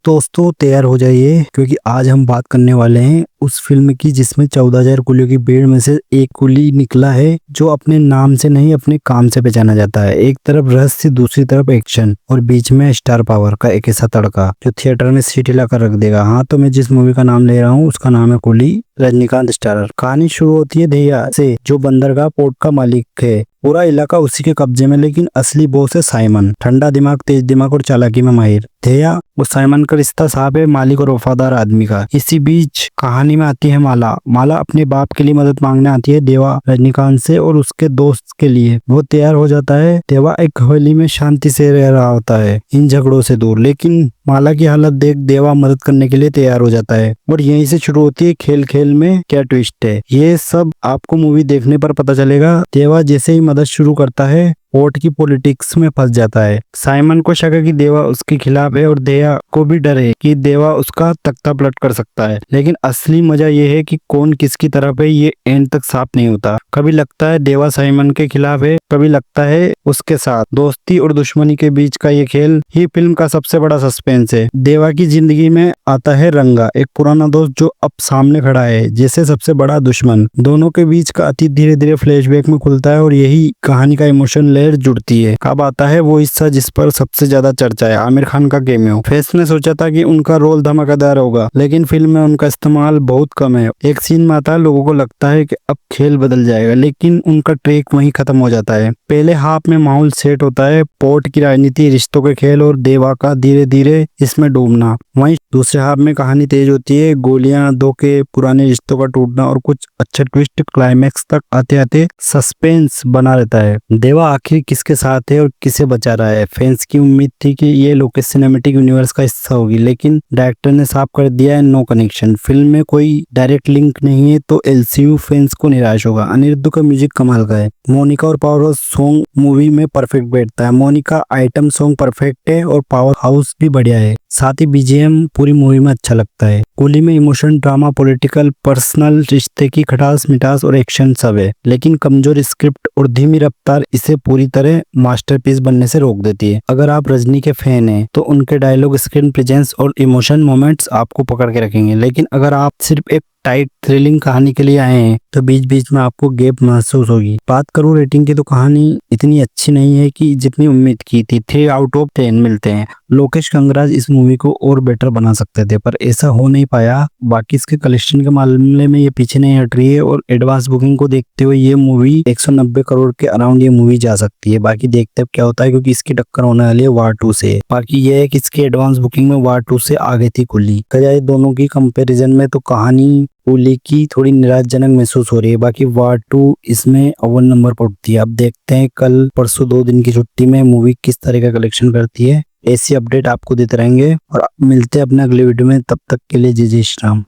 दोस्तों तैयार हो जाइए क्योंकि आज हम बात करने वाले हैं उस फिल्म की जिसमें 14,000 कुलियों की भीड़ में से एक कुली निकला है जो अपने नाम से नहीं अपने काम से पहचाना जाता है। एक तरफ रहस्य, दूसरी तरफ एक्शन और बीच में स्टार पावर का एक ऐसा तड़का जो थिएटर में सीटी लाकर रख देगा। हाँ, तो मैं जिस मूवी का नाम ले रहा हूँ उसका नाम है कुली, रजनीकांत स्टारर। कहानी शुरू होती है दहिया से, जो बंदरगाह पोर्ट का मालिक है। पूरा इलाका उसी के कब्जे में, लेकिन असली बॉस है साइमन। ठंडा दिमाग, तेज दिमाग और चालाकी में माहिर। धेया और साइमन का रिश्ता साहब है मालिक और वफादार आदमी का। इसी बीच कहानी में आती है माला। माला अपने बाप के लिए मदद मांगने आती है देवा रजनीकांत से और उसके दोस्त के लिए। वो तैयार हो जाता है। देवा एक हवेली में शांति से रह रहा होता है, इन झगड़ों से दूर, लेकिन माला की हालत देख देवा मदद करने के लिए तैयार हो जाता है। और यहीं से शुरू होती है खेल खेल में क्या ट्विस्ट है। ये सब आपको मूवी देखने पर पता चलेगा। देवा जैसे ही मदद शुरू करता है, पोर्ट की पॉलिटिक्स में फंस जाता है। साइमन को शक है कि देवा उसके खिलाफ है और देवा को भी डर है कि देवा उसका तख्ता पलट कर सकता है। लेकिन असली मजा ये है कि कौन किसकी तरफ है ये एंड तक साफ नहीं होता। कभी लगता है देवा साइमन के खिलाफ है, कभी लगता है उसके साथ। दोस्ती और दुश्मनी के बीच का ये खेल ही फिल्म का सबसे बड़ा सस्पेंस है। देवा की जिंदगी में आता है रंगा, एक पुराना दोस्त जो अब सामने खड़ा है जैसे सबसे बड़ा दुश्मन। दोनों के बीच का अतीत धीरे धीरे फ्लैशबैक में खुलता है और यही कहानी का इमोशन जुड़ती है। अब आता है वो हिस्सा जिस पर सबसे ज्यादा चर्चा है, आमिर खान का कैमियो। फैंस ने सोचा था कि उनका रोल धमाकेदार होगा, लेकिन फिल्म में उनका इस्तेमाल बहुत कम है। एक सीन में आता है, लोगों को लगता है कि अब खेल बदल जाएगा, लेकिन उनका ट्रैक वहीं खत्म हो जाता है। पहले हाफ में माहौल सेट होता है, पोर्ट की राजनीति, रिश्तों के खेल और देवा का धीरे धीरे इसमें डूबना। वहीं दूसरे हाफ में कहानी तेज होती है, गोलियां, धोखे, पुराने रिश्तों का टूटना और कुछ अच्छा ट्विस्ट। क्लाइमैक्स तक आते आते सस्पेंस बना रहता है। देवा आखिर किसके साथ है और किसे बचा रहा है। फैंस की उम्मीद थी कि ये लोकेश सिनेमैटिक यूनिवर्स का हिस्सा होगी, लेकिन डायरेक्टर ने साफ कर दिया है नो कनेक्शन। फिल्म में कोई डायरेक्ट लिंक नहीं है तो एलसीयू फैंस को निराश होगा। अनिरुद्ध का म्यूजिक कमाल का है। मोनिका और पावर हाउस सॉन्ग मूवी में परफेक्ट बैठता है। मोनिका आइटम सॉन्ग परफेक्ट है और पावर हाउस भी बढ़िया है। साथ ही बीजीएम पूरी मूवी में अच्छा लगता है। कुली में इमोशन, ड्रामा, पॉलिटिकल, पर्सनल, रिश्ते की खटास मिठास और एक्शन सब है, लेकिन कमजोर स्क्रिप्ट और धीमी रफ्तार इसे पूरी तरह मास्टरपीस बनने से रोक देती है। अगर आप रजनी के फैन हैं तो उनके डायलॉग, स्क्रीन प्रेजेंस और इमोशन मोमेंट्स आपको पकड़ के रखेंगे, लेकिन अगर आप सिर्फ एक टाइट थ्रिलिंग कहानी के लिए आए हैं तो बीच बीच में आपको गैप महसूस होगी। बात करूं रेटिंग की तो कहानी इतनी अच्छी नहीं है कि जितनी उम्मीद की थी। 3/10 मिलते हैं। लोकेश कंगराज इस मूवी को और बेटर बना सकते थे, पर ऐसा हो नहीं पाया। बाकी इसके कलेक्शन के मामले में ये पीछे नहीं हट रही है और एडवांस बुकिंग को देखते हुए ये मूवी 190 करोड़ के अराउंड ये मूवी जा सकती है। बाकी देखते अब क्या होता है, क्योंकि इसकी टक्कर होने वाली है वार 2 से। बाकी ये है कि इसकी एडवांस बुकिंग में वार 2 से आगे थी कुली। करिए दोनों की कंपेरिजन में तो कहानी कुली की थोड़ी निराशजनक महसूस हो रही है। बाकी वार 2 इसमें अव्वल नंबर पर उठती है। अब देखते हैं कल परसों 2 दिन की छुट्टी में मूवी किस तरह का कलेक्शन करती है। ऐसी अपडेट आपको देते रहेंगे और मिलते हैं अपने अगले वीडियो में। तब तक के लिए जय जय श्री राम।